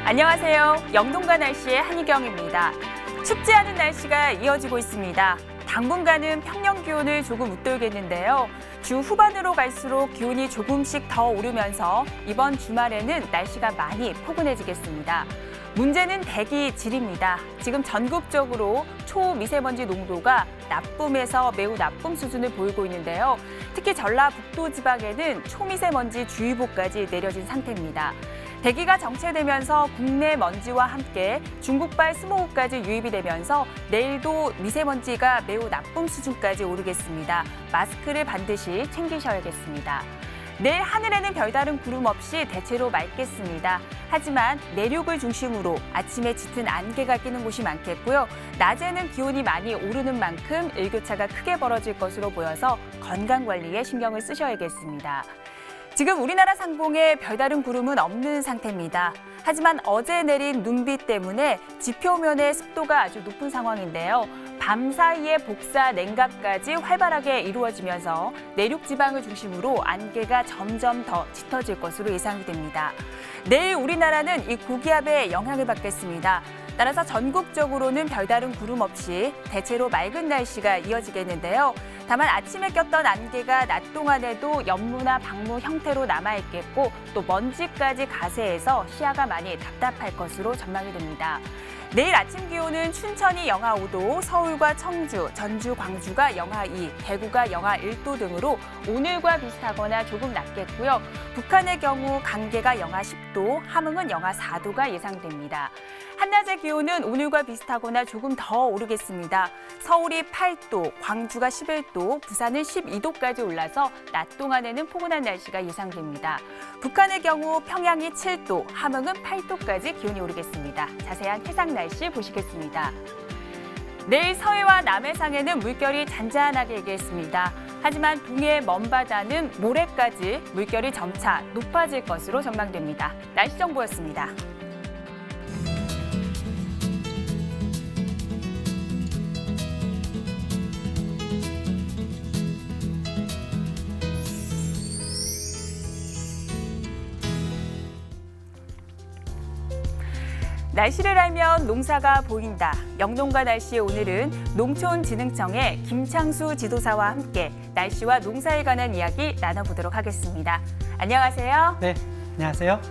안녕하세요. 영동과 날씨의 한희경입니다. 춥지 않은 날씨가 이어지고 있습니다. 당분간은 평년 기온을 조금 웃돌겠는데요. 주 후반으로 갈수록 기온이 조금씩 더 오르면서 이번 주말에는 날씨가 많이 포근해지겠습니다. 문제는 대기 질입니다. 지금 전국적으로 초미세먼지 농도가 나쁨에서 매우 나쁨 수준을 보이고 있는데요. 특히 전라북도 지방에는 초미세먼지 주의보까지 내려진 상태입니다. 대기가 정체되면서 국내 먼지와 함께 중국발 스모그까지 유입이 되면서 내일도 미세먼지가 매우 나쁨 수준까지 오르겠습니다. 마스크를 반드시 챙기셔야겠습니다. 내일 하늘에는 별다른 구름 없이 대체로 맑겠습니다. 하지만 내륙을 중심으로 아침에 짙은 안개가 끼는 곳이 많겠고요. 낮에는 기온이 많이 오르는 만큼 일교차가 크게 벌어질 것으로 보여서 건강관리에 신경을 쓰셔야겠습니다. 지금 우리나라 상공에 별다른 구름은 없는 상태입니다. 하지만 어제 내린 눈비 때문에 지표면의 습도가 아주 높은 상황인데요. 밤 사이에 복사 냉각까지 활발하게 이루어지면서 내륙 지방을 중심으로 안개가 점점 더 짙어질 것으로 예상이 됩니다. 내일 우리나라는 이 고기압의 영향을 받겠습니다. 따라서 전국적으로는 별다른 구름 없이 대체로 맑은 날씨가 이어지겠는데요. 다만 아침에 꼈던 안개가 낮 동안에도 연무나 방무 형태로 남아있겠고 또 먼지까지 가세해서 시야가 많이 답답할 것으로 전망이 됩니다. 내일 아침 기온은 춘천이 영하 5도, 서울과 청주, 전주, 광주가 영하 2, 대구가 영하 1도 등으로 오늘과 비슷하거나 조금 낮겠고요. 북한의 경우 강계가 영하 10도, 함흥은 영하 4도가 예상됩니다. 한낮의 기온은 오늘과 비슷하거나 조금 더 오르겠습니다. 서울이 8도, 광주가 11도, 부산은 12도까지 올라서 낮 동안에는 포근한 날씨가 예상됩니다. 북한의 경우 평양이 7도, 함흥은 8도까지 기온이 오르겠습니다. 자세한 해상 날씨 보시겠습니다. 내일 서해와 남해상에는 물결이 잔잔하게 일겠습니다. 하지만 동해 먼바다는 모레까지 물결이 점차 높아질 것으로 전망됩니다. 날씨 정보였습니다. 날씨를 알면 농사가 보인다. 영동과 날씨의 오늘은 농촌진흥청의 김창수 지도사와 함께 날씨와 농사에 관한 이야기 나눠보도록 하겠습니다. 안녕하세요. 네, 안녕하세요.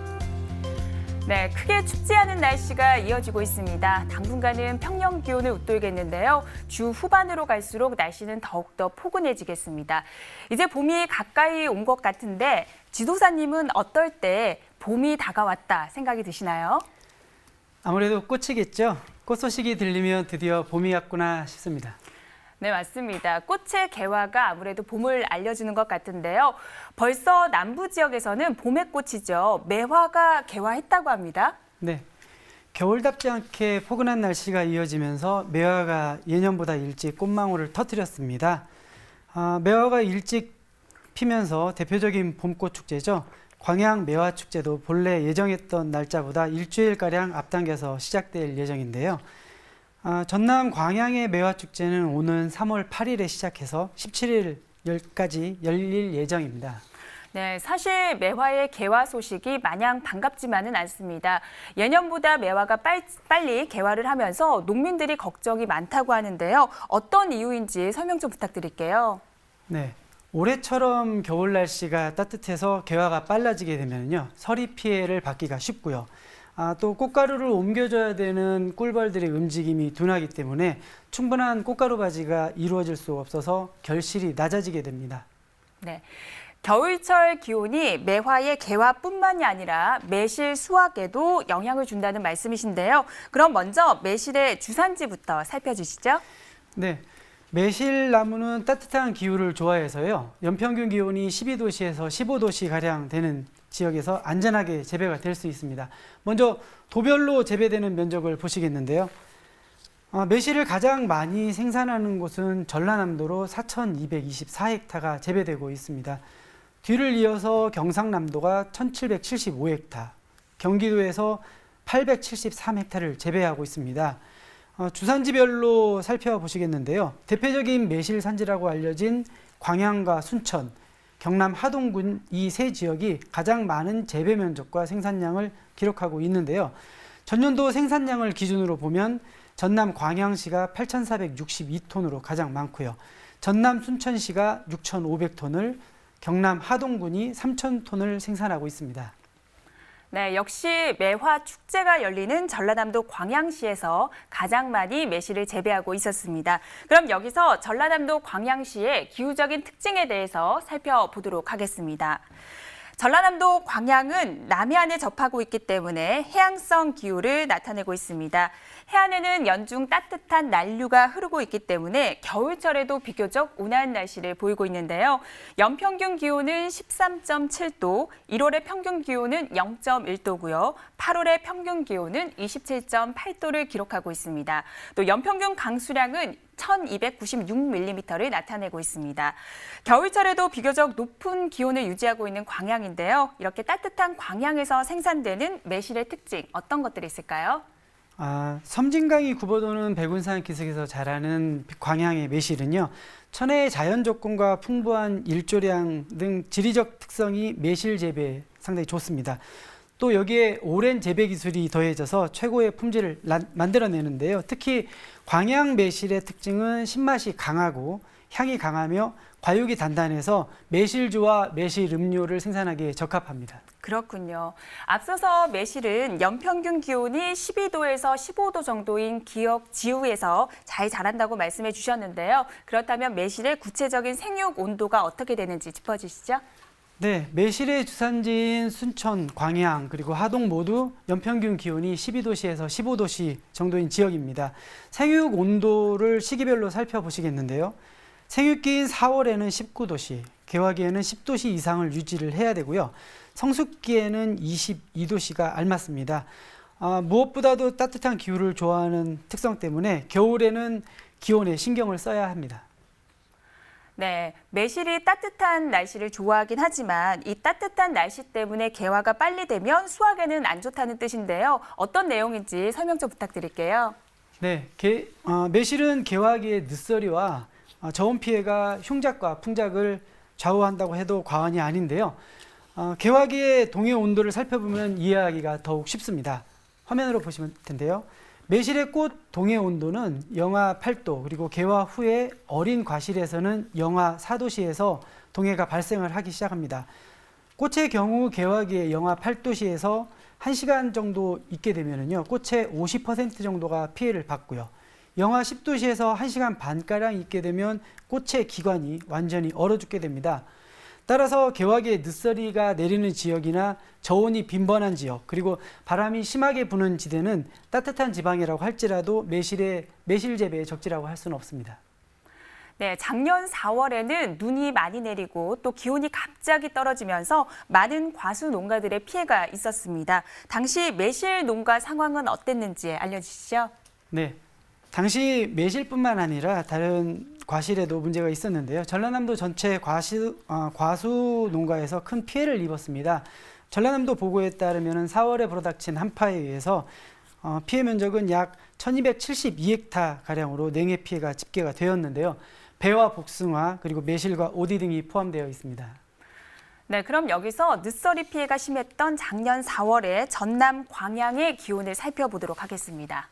네, 크게 춥지 않은 날씨가 이어지고 있습니다. 당분간은 평년 기온을 웃돌겠는데요. 주 후반으로 갈수록 날씨는 더욱더 포근해지겠습니다. 이제 봄이 가까이 온 것 같은데 지도사님은 어떨 때 봄이 다가왔다 생각이 드시나요? 아무래도 꽃이겠죠. 꽃 소식이 들리면 드디어 봄이 왔구나 싶습니다. 네, 맞습니다. 꽃의 개화가 아무래도 봄을 알려주는 것 같은데요. 벌써 남부 지역에서는 봄의 꽃이죠. 매화가 개화했다고 합니다. 네, 겨울답지 않게 포근한 날씨가 이어지면서 매화가 예년보다 일찍 꽃망울을 터뜨렸습니다. 매화가 일찍 피면서 대표적인 봄꽃 축제죠. 광양 매화축제도 본래 예정했던 날짜보다 일주일가량 앞당겨서 시작될 예정인데요. 전남 광양의 매화축제는 오는 3월 8일에 시작해서 17일까지 열릴 예정입니다. 네, 사실 매화의 개화 소식이 마냥 반갑지만은 않습니다. 예년보다 매화가 빨리 개화를 하면서 농민들이 걱정이 많다고 하는데요. 어떤 이유인지 설명 좀 부탁드릴게요. 네. 올해처럼 겨울 날씨가 따뜻해서 개화가 빨라지게 되면요, 서리 피해를 받기가 쉽고요. 또 꽃가루를 옮겨줘야 되는 꿀벌들의 움직임이 둔하기 때문에 충분한 꽃가루 바지가 이루어질 수 없어서 결실이 낮아지게 됩니다. 네. 겨울철 기온이 매화의 개화뿐만이 아니라 매실 수확에도 영향을 준다는 말씀이신데요. 그럼 먼저 매실의 주산지부터 살펴주시죠. 네. 매실나무는 따뜻한 기후를 좋아해서요. 연평균 기온이 12도씨에서 15도씨가량 되는 지역에서 안전하게 재배가 될 수 있습니다. 먼저 도별로 재배되는 면적을 보시겠는데요. 매실을 가장 많이 생산하는 곳은 전라남도로 4,224헥타가 재배되고 있습니다. 뒤를 이어서 경상남도가 1,775헥타, 경기도에서 873헥타를 재배하고 있습니다. 주산지별로 살펴보시겠는데요. 대표적인 매실 산지라고 알려진 광양과 순천, 경남 하동군 이 세 지역이 가장 많은 재배 면적과 생산량을 기록하고 있는데요. 전년도 생산량을 기준으로 보면 전남 광양시가 8,462톤으로 가장 많고요. 전남 순천시가 6,500톤을, 경남 하동군이 3,000톤을 생산하고 있습니다. 네, 역시 매화 축제가 열리는 전라남도 광양시에서 가장 많이 매실을 재배하고 있었습니다. 그럼 여기서 전라남도 광양시의 기후적인 특징에 대해서 살펴보도록 하겠습니다. 전라남도 광양은 남해안에 접하고 있기 때문에 해양성 기후를 나타내고 있습니다. 해안에는 연중 따뜻한 난류가 흐르고 있기 때문에 겨울철에도 비교적 온화한 날씨를 보이고 있는데요. 연평균 기온은 13.7도, 1월의 평균 기온은 0.1도고요. 8월의 평균 기온은 27.8도를 기록하고 있습니다. 또 연평균 강수량은 1296mm를 나타내고 있습니다. 겨울철에도 비교적 높은 기온을 유지하고 있는 광양인데요. 이렇게 따뜻한 광양에서 생산되는 매실의 특징, 어떤 것들이 있을까요? 섬진강이 굽어도는 백운산 기슭에서 자라는 광양의 매실은요, 천혜의 자연 조건과 풍부한 일조량 등 지리적 특성이 매실 재배에 상당히 좋습니다. 또 여기에 오랜 재배 기술이 더해져서 최고의 품질을 만들어내는데요. 특히 광양 매실의 특징은 신맛이 강하고 향이 강하며 과육이 단단해서 매실주와 매실 음료를 생산하기에 적합합니다. 그렇군요. 앞서서 매실은 연평균 기온이 12도에서 15도 정도인 기역 지후에서 잘 자란다고 말씀해 주셨는데요. 그렇다면 매실의 구체적인 생육 온도가 어떻게 되는지 짚어주시죠. 네, 매실의 주산지인 순천, 광양, 그리고 하동 모두 연평균 기온이 12도씨에서 15도씨 정도인 지역입니다. 생육 온도를 시기별로 살펴보시겠는데요. 생육기인 4월에는 19도씨, 개화기에는 10도씨 이상을 유지를 해야 되고요. 성숙기에는 22도씨가 알맞습니다. 무엇보다도 따뜻한 기후를 좋아하는 특성 때문에 겨울에는 기온에 신경을 써야 합니다. 네, 매실이 따뜻한 날씨를 좋아하긴 하지만 이 따뜻한 날씨 때문에 개화가 빨리 되면 수확에는 안 좋다는 뜻인데요. 어떤 내용인지 설명 좀 부탁드릴게요. 네, 매실은 개화기의 늦서리와 저온 피해가 흉작과 풍작을 좌우한다고 해도 과언이 아닌데요. 개화기의 동해 온도를 살펴보면 이해하기가 더욱 쉽습니다. 화면으로 보시면 텐데요. 매실의 꽃 동해 온도는 영하 8도, 그리고 개화 후에 어린 과실에서는 영하 4도씨에서 동해가 발생을 하기 시작합니다. 꽃의 경우 개화기에 영하 8도씨에서 1시간 정도 있게 되면요, 꽃의 50% 정도가 피해를 받고요. 영하 10도씨에서 1시간 반가량 있게 되면 꽃의 기관이 완전히 얼어 죽게 됩니다. 따라서 개화기에 늦서리가 내리는 지역이나 저온이 빈번한 지역, 그리고 바람이 심하게 부는 지대는 따뜻한 지방이라고 할지라도 매실 재배에 적지라고 할 수는 없습니다. 네, 작년 4월에는 눈이 많이 내리고 또 기온이 갑자기 떨어지면서 많은 과수 농가들의 피해가 있었습니다. 당시 매실 농가 상황은 어땠는지 알려주시죠. 네, 당시 매실뿐만 아니라 다른 과실에도 문제가 있었는데요. 전라남도 전체 과수 농가에서 큰 피해를 입었습니다. 전라남도 보고에 따르면 4월에 불어닥친 한파에 의해서 피해 면적은 약 1272헥타 가량으로 냉해 피해가 집계가 되었는데요. 배와 복숭아, 그리고 매실과 오디 등이 포함되어 있습니다. 네, 그럼 여기서 늦서리 피해가 심했던 작년 4월에 전남 광양의 기온을 살펴보도록 하겠습니다.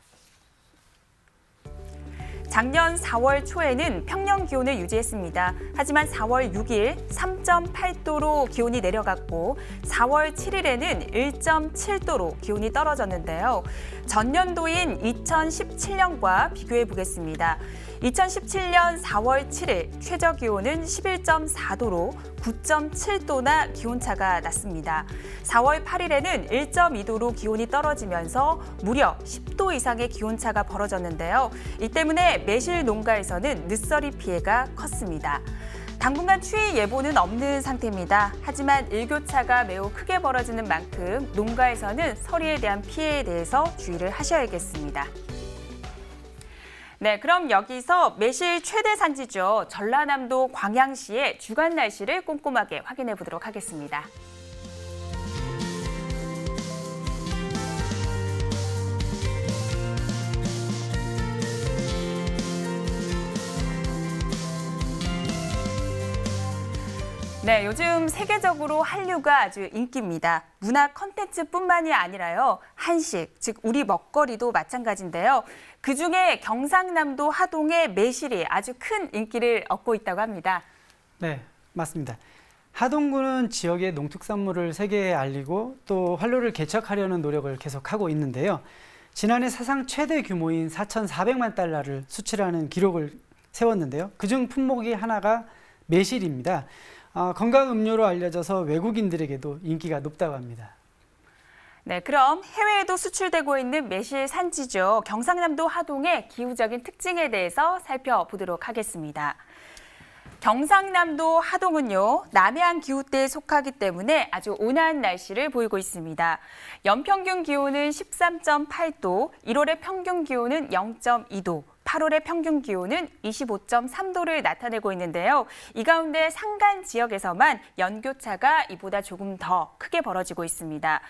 작년 4월 초에는 평년 기온을 유지했습니다. 하지만 4월 6일 3.8도로 기온이 내려갔고 4월 7일에는 1.7도로 기온이 떨어졌는데요. 전년도인 2017년과 비교해 보겠습니다. 2017년 4월 7일 최저 기온은 11.4도로 9.7도나 기온차가 났습니다. 4월 8일에는 1.2도로 기온이 떨어지면서 무려 10도 이상의 기온차가 벌어졌는데요. 이 때문에 매실 농가에서는 늦서리 피해가 컸습니다. 당분간 추위 예보는 없는 상태입니다. 하지만 일교차가 매우 크게 벌어지는 만큼 농가에서는 서리에 대한 피해에 대해서 주의를 하셔야겠습니다. 네, 그럼 여기서 매실 최대 산지죠. 전라남도 광양시의 주간 날씨를 꼼꼼하게 확인해 보도록 하겠습니다. 네, 요즘 세계적으로 한류가 아주 인기입니다. 문화 콘텐츠뿐만이 아니라요. 한식, 즉 우리 먹거리도 마찬가지인데요. 그중에 경상남도 하동의 매실이 아주 큰 인기를 얻고 있다고 합니다. 네, 맞습니다. 하동구는 지역의 농특산물을 세계에 알리고 또 활로를 개척하려는 노력을 계속하고 있는데요. 지난해 사상 최대 규모인 4,400만 달러를 수출하는 기록을 세웠는데요. 그중 품목이 하나가 매실입니다. 건강 음료로 알려져서 외국인들에게도 인기가 높다고 합니다. 네, 그럼 해외에도 수출되고 있는 매실 산지죠. 경상남도 하동의 기후적인 특징에 대해서 살펴보도록 하겠습니다. 경상남도 하동은요, 남해안 기후대에 속하기 때문에 아주 온화한 날씨를 보이고 있습니다. 연평균 기온은 13.8도, 1월의 평균 기온은 0.2도, 8월의 평균 기온은 25.3도를 나타내고 있는데요. 이 가운데 산간 지역에서만 연교차가 이보다 조금 더 크게 벌어지고 있습니다.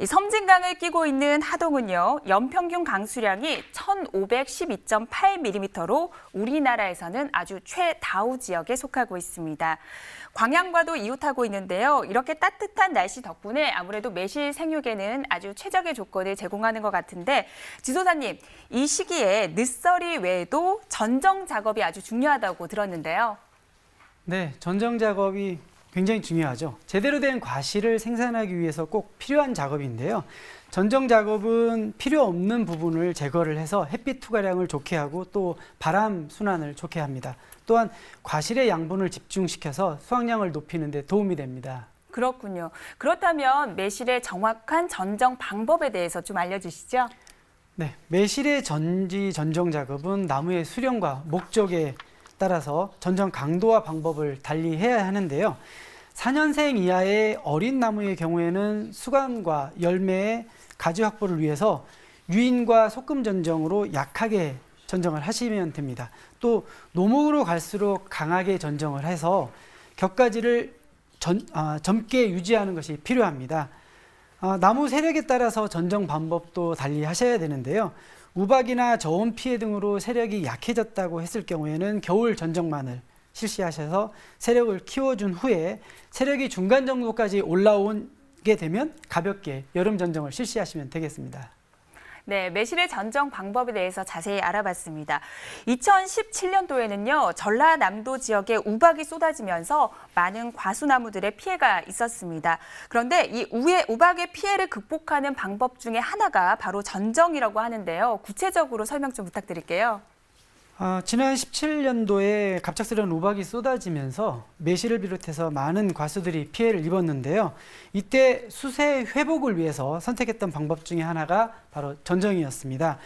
이 섬진강을 끼고 있는 하동은요, 연평균 강수량이 1,512.8mm로 우리나라에서는 아주 최다우 지역에 속하고 있습니다. 광양과도 이웃하고 있는데요. 이렇게 따뜻한 날씨 덕분에 아무래도 매실 생육에는 아주 최적의 조건을 제공하는 것 같은데, 지도사님, 이 시기에 늦서리 외에도 전정 작업이 아주 중요하다고 들었는데요. 네, 전정 작업이 굉장히 중요하죠. 제대로 된 과실을 생산하기 위해서 꼭 필요한 작업인데요. 전정 작업은 필요 없는 부분을 제거를 해서 햇빛 투과량을 좋게 하고 또 바람 순환을 좋게 합니다. 또한 과실의 양분을 집중시켜서 수확량을 높이는 데 도움이 됩니다. 그렇군요. 그렇다면 매실의 정확한 전정 방법에 대해서 좀 알려주시죠. 네, 매실의 전정 작업은 나무의 수령과 목적에 따라서 전정 강도와 방법을 달리 해야 하는데요. 4년생 이하의 어린 나무의 경우에는 수관과 열매의 가지 확보를 위해서 유인과 소금 전정으로 약하게 전정을 하시면 됩니다. 또 노목으로 갈수록 강하게 전정을 해서 격가지를 젊게 유지하는 것이 필요합니다. 나무 세력에 따라서 전정 방법도 달리 하셔야 되는데요. 우박이나 저온 피해 등으로 세력이 약해졌다고 했을 경우에는 겨울 전정만을 실시하셔서 세력을 키워준 후에 세력이 중간 정도까지 올라오게 되면 가볍게 여름 전정을 실시하시면 되겠습니다. 네, 매실의 전정 방법에 대해서 자세히 알아봤습니다. 2017년도에는요, 전라남도 지역에 우박이 쏟아지면서 많은 과수나무들의 피해가 있었습니다. 그런데 이 우박의 피해를 극복하는 방법 중에 하나가 바로 전정이라고 하는데요. 구체적으로 설명 좀 부탁드릴게요. 지난 17년도에 갑작스런 우박이 쏟아지면서 매실을 비롯해서 많은 과수들이 피해를 입었는데요. 이때 수세 회복을 위해서 선택했던 방법 중에 하나가 바로 전정이었습니다.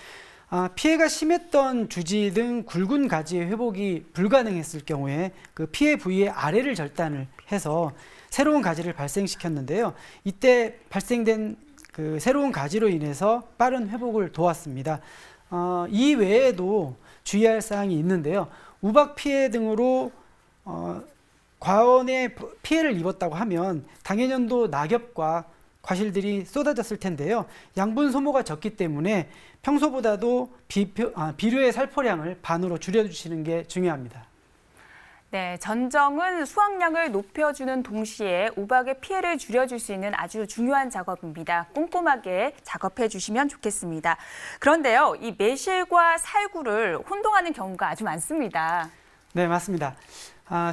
피해가 심했던 주지 등 굵은 가지의 회복이 불가능했을 경우에 그 피해 부위의 아래를 절단을 해서 새로운 가지를 발생시켰는데요. 이때 발생된 그 새로운 가지로 인해서 빠른 회복을 도왔습니다. 이 외에도 주의할 사항이 있는데요. 우박 피해 등으로 과원의 피해를 입었다고 하면 당해년도 낙엽과 과실들이 쏟아졌을 텐데요. 양분 소모가 적기 때문에 평소보다도 비료의 살포량을 반으로 줄여주시는 게 중요합니다. 네, 전정은 수확량을 높여주는 동시에 우박의 피해를 줄여줄 수 있는 아주 중요한 작업입니다. 꼼꼼하게 작업해 주시면 좋겠습니다. 그런데요, 이 매실과 살구를 혼동하는 경우가 아주 많습니다. 네, 맞습니다.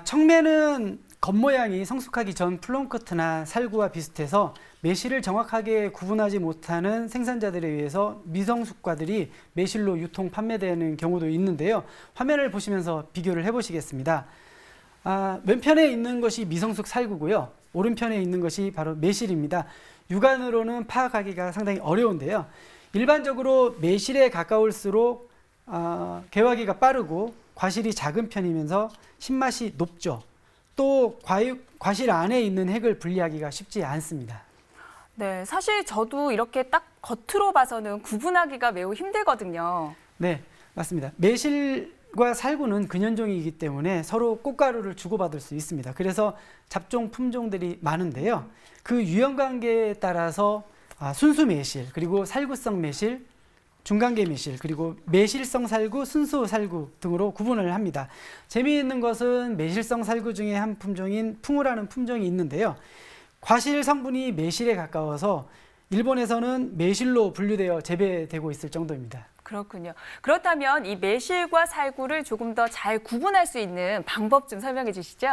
청매는 겉모양이 성숙하기 전 플럼커트나 살구와 비슷해서 매실을 정확하게 구분하지 못하는 생산자들에 의해서 미성숙과들이 매실로 유통 판매되는 경우도 있는데요. 화면을 보시면서 비교를 해보시겠습니다. 왼편에 있는 것이 미성숙 살구고요. 오른편에 있는 것이 바로 매실입니다. 육안으로는 파악하기가 상당히 어려운데요. 일반적으로 매실에 가까울수록 개화기가 빠르고 과실이 작은 편이면서 신맛이 높죠. 또 과실 안에 있는 핵을 분리하기가 쉽지 않습니다. 네, 사실 저도 이렇게 딱 겉으로 봐서는 구분하기가 매우 힘들거든요. 네, 맞습니다. 매실과 살구는 근연종이기 때문에 서로 꽃가루를 주고받을 수 있습니다. 그래서 잡종 품종들이 많은데요. 그 유형 관계에 따라서 순수 매실 그리고 살구성 매실, 중간계 매실, 그리고 매실성 살구, 순수 살구 등으로 구분을 합니다. 재미있는 것은 매실성 살구 중에 한 품종인 풍우라는 품종이 있는데요. 과실 성분이 매실에 가까워서 일본에서는 매실로 분류되어 재배되고 있을 정도입니다. 그렇군요. 그렇다면 이 매실과 살구를 조금 더 잘 구분할 수 있는 방법 좀 설명해 주시죠.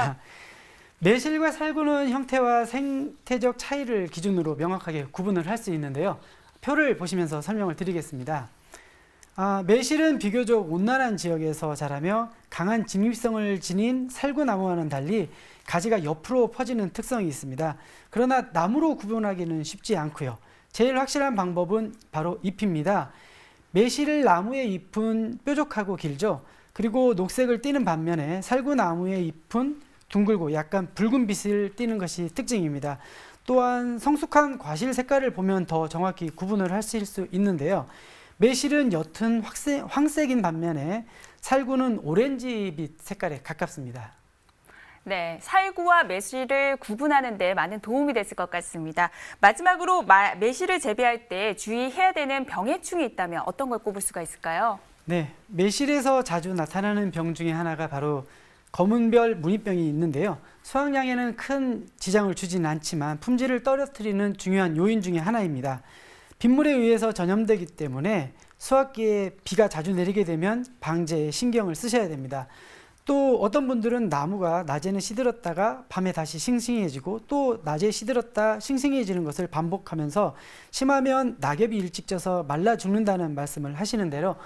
매실과 살구는 형태와 생태적 차이를 기준으로 명확하게 구분을 할 수 있는데요. 표를 보시면서 설명을 드리겠습니다. 매실은 비교적 온난한 지역에서 자라며 강한 직립성을 지닌 살구나무와는 달리 가지가 옆으로 퍼지는 특성이 있습니다. 그러나 나무로 구분하기는 쉽지 않고요. 제일 확실한 방법은 바로 잎입니다. 매실 나무의 잎은 뾰족하고 길죠. 그리고 녹색을 띠는 반면에 살구나무의 잎은 둥글고 약간 붉은 빛을 띠는 것이 특징입니다. 또한 성숙한 과실 색깔을 보면 더 정확히 구분을 하실 수 있는데요. 매실은 옅은 황색인 반면에 살구는 오렌지빛 색깔에 가깝습니다. 네, 살구와 매실을 구분하는 데 많은 도움이 됐을 것 같습니다. 마지막으로 매실을 재배할 때 주의해야 되는 병해충이 있다면 어떤 걸 꼽을 수가 있을까요? 네, 매실에서 자주 나타나는 병 중에 하나가 바로 검은별 무늬병이 있는데요. 수확량에는 큰 지장을 주지는 않지만 품질을 떨어뜨리는 중요한 요인 중에 하나입니다. 빗물에 의해서 전염되기 때문에 수확기에 비가 자주 내리게 되면 방제에 신경을 쓰셔야 됩니다. 또 어떤 분들은 나무가 낮에는 시들었다가 밤에 다시 싱싱해지고 또 낮에 시들었다 싱싱해지는 것을 반복하면서 심하면 낙엽이 일찍 져서 말라 죽는다는 말씀을 하시는 대로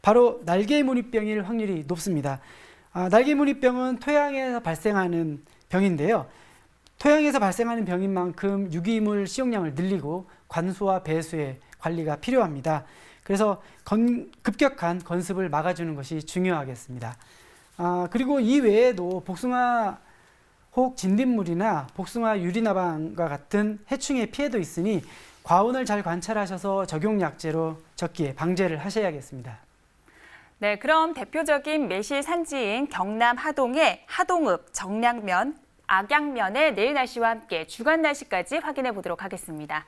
바로 날개무늬병일 확률이 높습니다. 날개무늬병은 토양에서 발생하는 병인데요. 토양에서 발생하는 병인 만큼 유기물使用량을 늘리고 관수와 배수의 관리가 필요합니다. 그래서 급격한 건습을 막아주는 것이 중요하겠습니다. 그리고 이 외에도 복숭아 혹 진딧물이나 복숭아 유리나방과 같은 해충의 피해도 있으니 과온을 잘 관찰하셔서 적용약재로 적기에 방제를 하셔야겠습니다. 네, 그럼 대표적인 매실 산지인 경남 하동의 하동읍, 정량면, 악양면의 내일 날씨와 함께 주간 날씨까지 확인해 보도록 하겠습니다.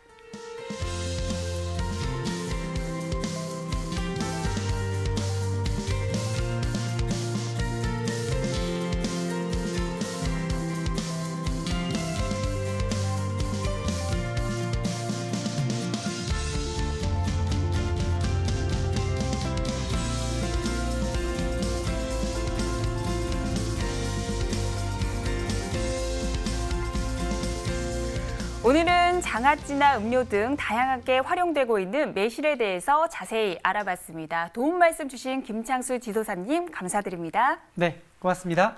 오늘은 장아찌나 음료 등 다양하게 활용되고 있는 매실에 대해서 자세히 알아봤습니다. 도움 말씀 주신 김창수 지도사님 감사드립니다. 네, 고맙습니다.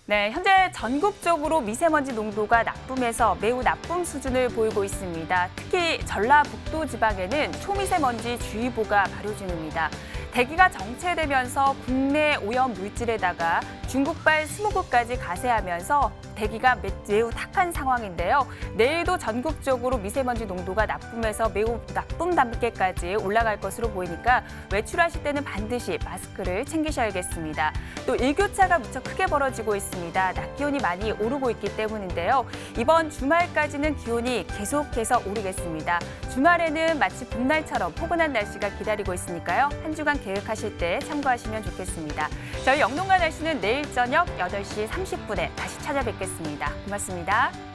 네, 현재 전국적으로 미세먼지 농도가 나쁨에서 매우 나쁨 수준을 보이고 있습니다. 특히 전라북도 지방에는 초미세먼지 주의보가 발효 중입니다. 대기가 정체되면서 국내 오염 물질에다가 중국발 스모그까지 가세하면서 대기가 매우 탁한 상황인데요. 내일도 전국적으로 미세먼지 농도가 나쁨에서 매우 나쁨 단계까지 올라갈 것으로 보이니까 외출하실 때는 반드시 마스크를 챙기셔야겠습니다. 또 일교차가 무척 크게 벌어지고 있습니다. 낮 기온이 많이 오르고 있기 때문인데요. 이번 주말까지는 기온이 계속해서 오르겠습니다. 주말에는 마치 봄날처럼 포근한 날씨가 기다리고 있으니까요. 한 주간 계획하실 때 참고하시면 좋겠습니다. 저희 영농가 날씨는 내일 저녁 8시 30분에 다시 찾아뵙겠습니다. 고맙습니다.